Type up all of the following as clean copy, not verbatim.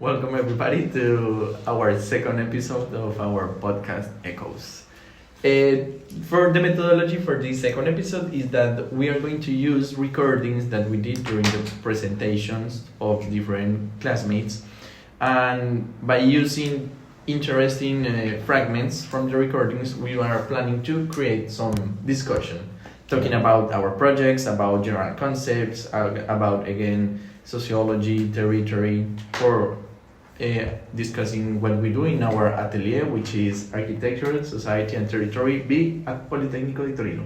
Welcome everybody to our second episode of our podcast Echoes. For the methodology for this second episode is that we are going to use recordings that we did during the presentations of different classmates, and by using interesting fragments from the recordings we are planning to create some discussion talking about our projects, about general concepts, about again sociology, territory, for discussing what we do in our atelier, which is Architecture, Society and Territory B at Politécnico de Torino.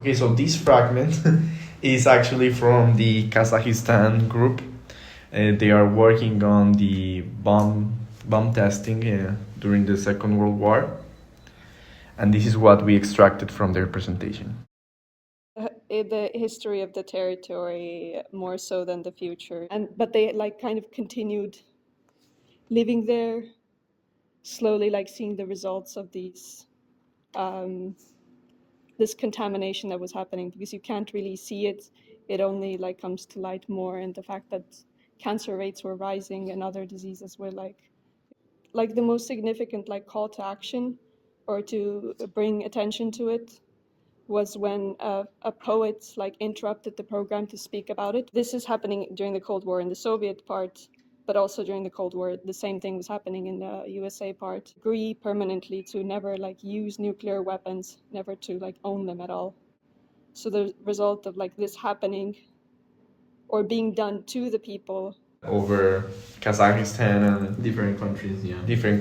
Okay, so this fragment is actually from the Kazakhstan group. They are working on the bomb testing during the Second World War, and this is what we extracted from their presentation. The history of the territory more so than the future, but they kind of continued living there, slowly seeing the results of these this contamination that was happening, because you can't really see it. It only comes to light more, and the fact that cancer rates were rising and other diseases were the most significant call to action or to bring attention to it was when a poet interrupted the program to speak about it. This is happening during the Cold War in the Soviet part, but also during the Cold War, the same thing was happening in the USA part. Agree permanently to never use nuclear weapons, never to own them at all. So the result of this happening or being done to the people over Kazakhstan and different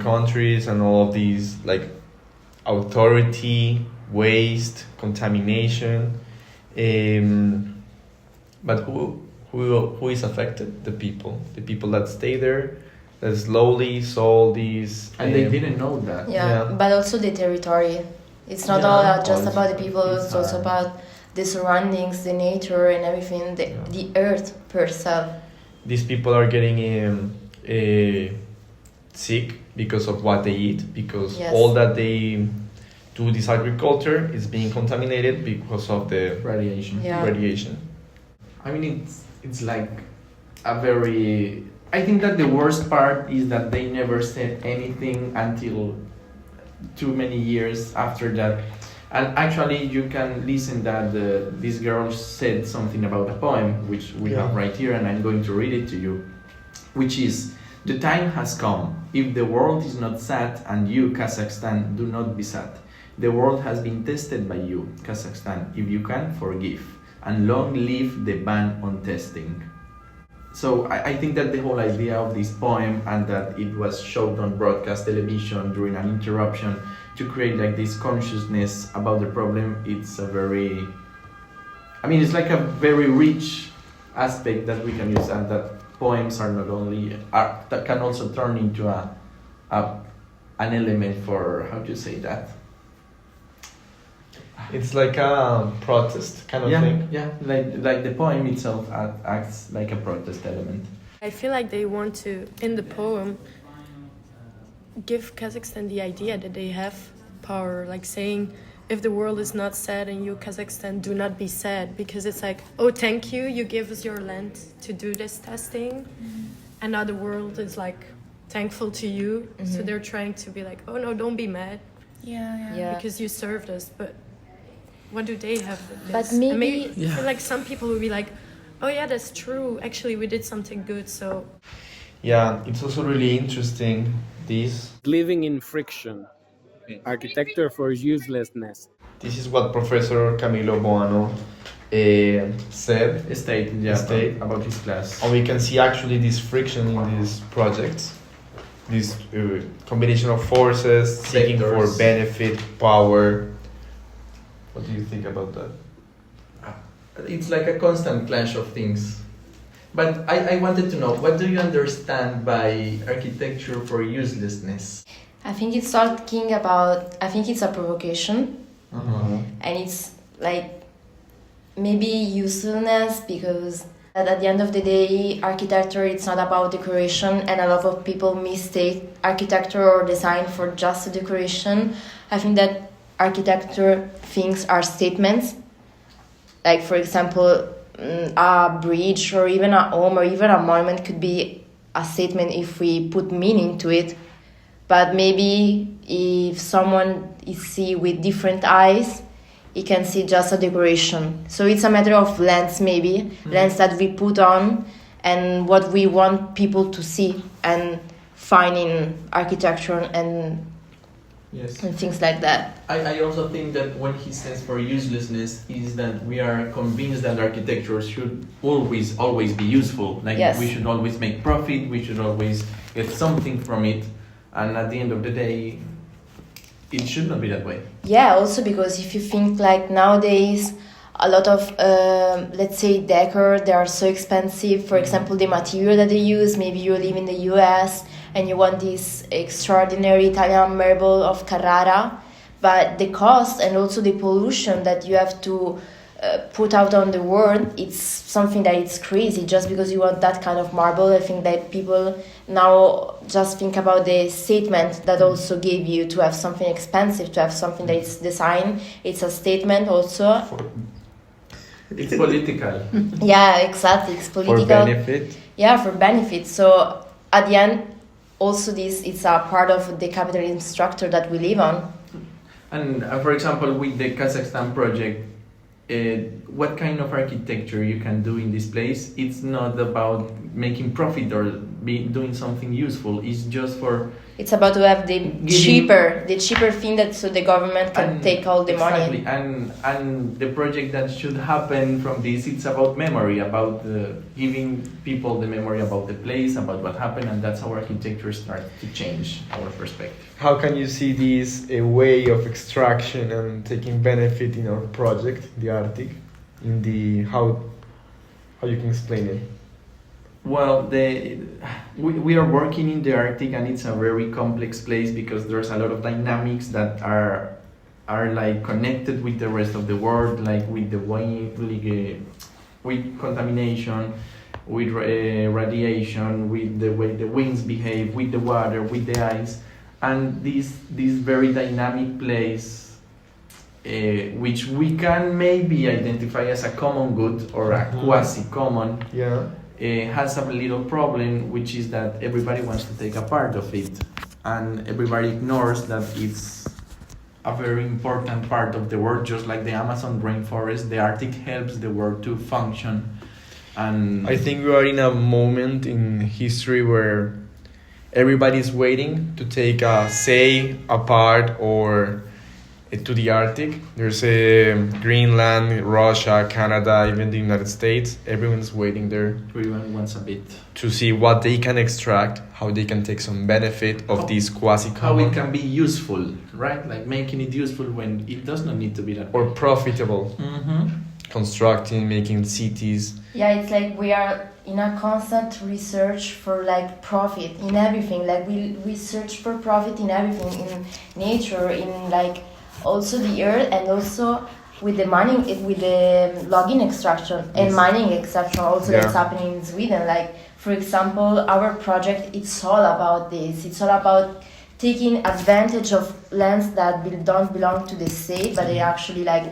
countries, and all of these authority, waste, contamination, but who is affected? The people that stay there, that slowly saw these, and they didn't know that. Yeah, but also the territory. It's not all just about the people. It's also about the surroundings, the nature, and everything. The earth per se. These people are getting sick because of what they eat, because all that they do this agriculture is being contaminated because of the radiation. I mean, it's a very... I think that the worst part is that they never said anything until too many years after that. And actually you can listen that this girl said something about a poem, which we have right here, and I'm going to read it to you, which is: "The time has come. If the world is not sad, and you, Kazakhstan, do not be sad. The world has been tested by you, Kazakhstan, if you can forgive, and long live the ban on testing." So I think that the whole idea of this poem, and that it was showed on broadcast television during an interruption to create this consciousness about the problem, it's a very... it's a very rich aspect that we can use, and that poems are not only... that can also turn into an element for, how do you say that? It's like a protest kind of thing. Yeah, like the poem itself acts like a protest element. I feel like they want to, in the poem, give Kazakhstan the idea that they have power, saying, if the world is not sad and you, Kazakhstan, do not be sad, because it's oh, thank you, you give us your land to do this testing, and now the world is thankful to you, so they're trying to be oh no, don't be mad, because you served us, but what do they have with this? But maybe I feel some people will be oh yeah, that's true, actually we did something good, so... Yeah, it's also really interesting, this... Living in friction. Architecture for uselessness. This is what Professor Camilo Boano stated about his class. And we can see actually this friction in these projects, this combination of forces seeking for benefit, power. What do you think about that? It's a constant clash of things. But I wanted to know, what do you understand by architecture for uselessness? I think it's talking about... I think it's a provocation. And it's maybe usefulness, because at the end of the day, architecture, it's not about decoration, and a lot of people mistake architecture or design for just a decoration. I think that architecture things are statements. For example, a bridge or even a home or even a monument could be a statement if we put meaning to it. But maybe if someone is see with different eyes, he can see just a decoration. So it's a matter of lens, maybe lens that we put on and what we want people to see and find in architecture and Yes. and things like that. I also think that when he says for uselessness is that we are convinced that architecture should always be useful. Like Yes. we should always make profit, we should always get something from it, and at the end of the day, it should not be that way. Yeah, also because if you think like nowadays, a lot of let's say decor, they are so expensive. For example, the material that they use. Maybe you live in the U.S. and you want this extraordinary Italian marble of Carrara, but the cost and also the pollution that you have to put out on the world, it's something that it's crazy. Just because you want that kind of marble, I think that people now just think about the statement that also gave you to have something expensive, to have something that is designed. It's a statement also. It's political. Yeah, exactly. It's political. For benefit. Yeah, for benefit. So at the end, also this it's a part of the capitalism structure that we live on. And for example, with the Kazakhstan project, what kind of architecture you can do in this place? It's not about making profit or doing something useful. It's just for It's about to have the cheaper thing that so the government can take all the exactly. money. And the project that should happen from this, it's about memory, about giving people the memory about the place, about what happened, and that's how architecture starts to change our perspective. How can you see this a way of extraction and taking benefit in our project, the Arctic, in the how you can explain it? Well, we are working in the Arctic, and it's a very complex place because there's a lot of dynamics that are like connected with the rest of the world, like with the wind, with contamination, with radiation, with the way the winds behave, with the water, with the ice, and this very dynamic place, which we can maybe identify as a common good or a quasi-common. Yeah. Has a little problem, which is that everybody wants to take a part of it, and everybody ignores that it's a very important part of the world. Just like the Amazon rainforest, the Arctic helps the world to function. And I think we are in a moment in history where everybody's waiting to take a say, a part, or to the Arctic. There's Greenland, Russia, Canada, even the United States. Everyone's waiting there everyone wants a bit. to see what they can extract, how they can take some benefit of this How quasi-common it can be useful, right? Like making it useful when it does not need to be that or way. profitable, Mm-hmm. constructing, making cities. Yeah, it's like we are in a constant research for like profit in everything. Like we search for profit in everything, in nature, in like also the earth, and also with the mining, with the logging extraction and Yes. mining extraction also Yeah. that's happening in Sweden. Like for example, our project, it's all about this. It's all about taking advantage of lands that don't belong to the state, but they actually like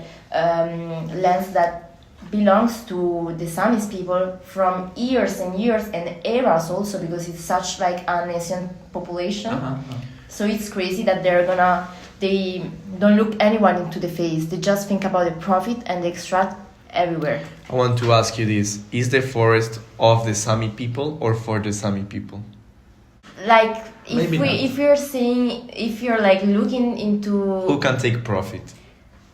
lands that belongs to the Samis people from years and years and eras also, because it's such like an ancient population. So it's crazy that they don't look anyone into the face. They just think about the profit and they extract everywhere. I want to ask you this. Is the forest of the Sami people or for the Sami people? Like Maybe not. if you're like looking into Who can take profit?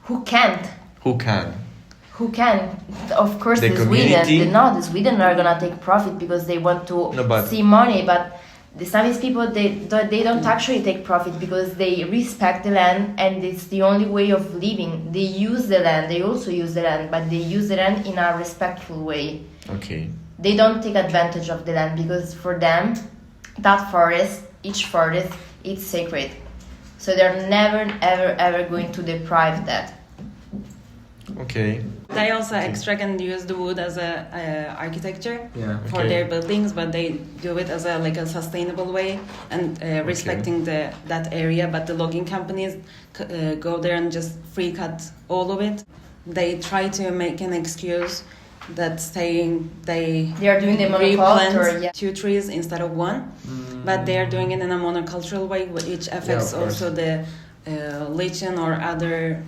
who can't. Who can? Who can? Of course, The the community? Sweden. The Sweden are gonna take profit because they want to No, but- see money. But the Samis people, they don't actually take profit because they respect the land and it's the only way of living. They use the land. They also use the land, but they use the land in a respectful way. Okay. They don't take advantage of the land because for them, that forest, each forest, it's sacred. So they're never, ever, ever going to deprive that. Okay. They also extract and use the wood as a architecture Yeah. for Okay. their buildings, but they do it as a sustainable way and respecting that area. But the logging companies go there and just free cut all of it. They try to make an excuse that's saying they are doing the replant monoculture, yeah. 2 trees instead of 1, but they are doing it in a monocultural way, which affects of course. also the lichen or other.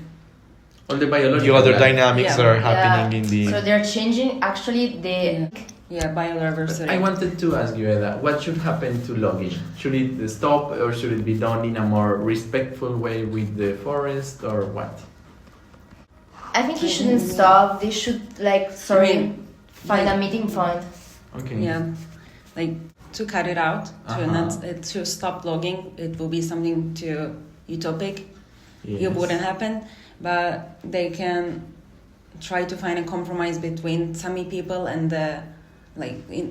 All the biological. The other life. dynamics Yeah. are happening in the. So they're changing actually the. Yeah, biodiversity. I wanted to ask you, Eda, what should happen to logging? Should it stop or should it be done in a more respectful way with the forest or what? I think it shouldn't stop. They should find a meeting point. Okay. Yeah, like to cut it out, to Uh-huh. not to stop logging. It will be something too utopic. Yes. It wouldn't happen, but they can try to find a compromise between Sami people and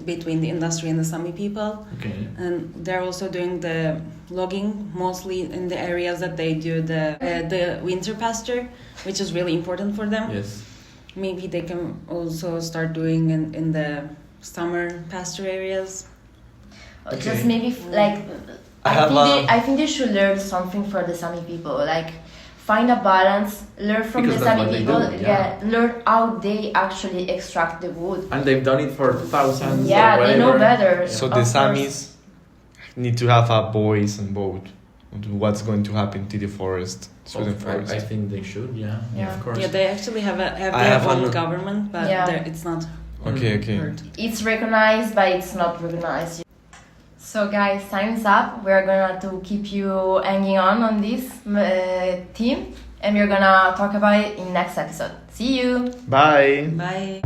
between the industry and the Sami people. Okay. And they're also doing the logging mostly in the areas that they do the winter pasture, which is really important for them. Yes. Maybe they can also start doing in the summer pasture areas. Okay. Just maybe I think they should learn something from the Sami people. Like find a balance, learn from Because the that's Sami what they people. do, yeah. Learn how they actually extract the wood. And they've done it for thousands. Yeah, or they know whatever. better. So of the course. Samis need to have a voice and vote on what's going to happen to the forest, Sweden forest. I think they should. Yeah. Yeah. Of course. Yeah, they actually have I their have own an- government, but Yeah. it's not Okay, okay. heard. It's recognized, but it's not recognized. So guys, time's up. We're gonna to keep you hanging on this team, and we're gonna talk about it in next episode. See you. Bye. Bye.